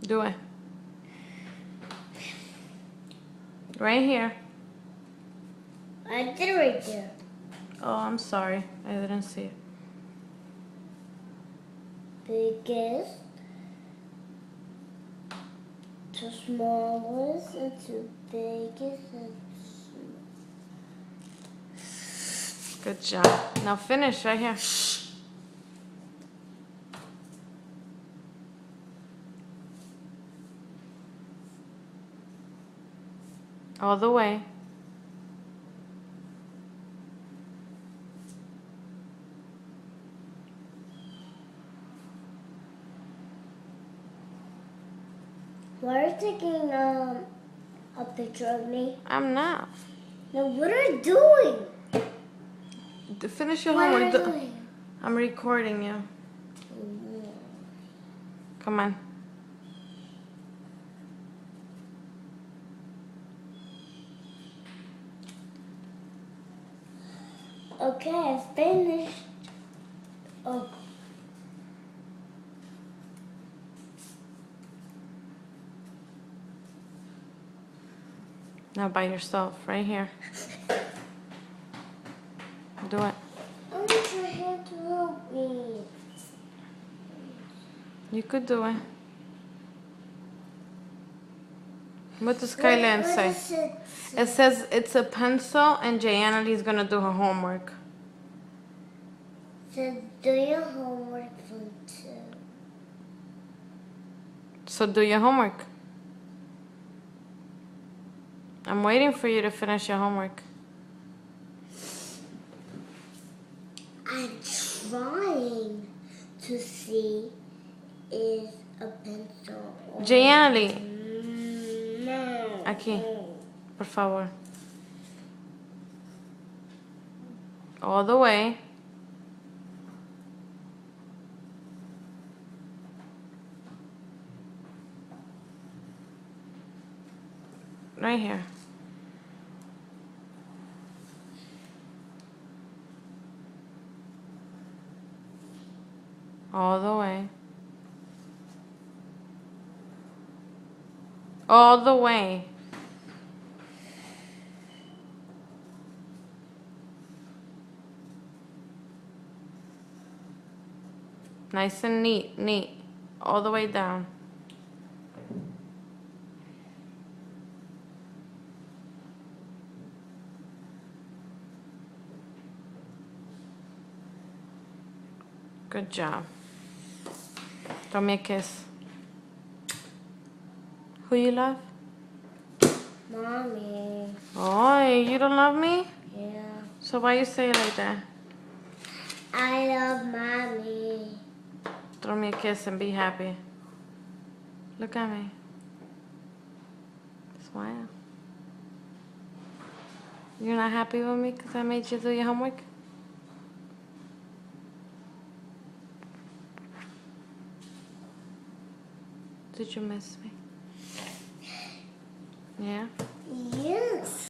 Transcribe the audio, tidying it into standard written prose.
Do it. Right here. I did it right there. Oh, I'm sorry. I didn't see it. Biggest to smallest and to biggest and Good job. Now finish right here. All the way. Why are you taking a picture of me? I'm not. No, what are you doing? Finish your What are homework. you doing? I'm recording you. Come on. Okay, I finished. Oh. Now by yourself, right here. Do it. I want your hand to help me. You could do it. What does Skyland say? What does it say? It says it's a pencil and Jayanna is gonna do her homework. So do your homework for two. So do your homework. I'm waiting for you to finish your homework. I'm trying to see if a pencil or... Jayanna, No. aquí, por favor. All the way. Right here. All the way. All the way. Nice and neat, neat. All the way down. Good job. Throw me a kiss. Who you love? Mommy. Oh, you don't love me? Yeah. So why you say it like that? I love Mommy. Throw me a kiss and be happy. Look at me. Smile. You're not happy with me because I made you do your homework? Did you miss me? Yeah?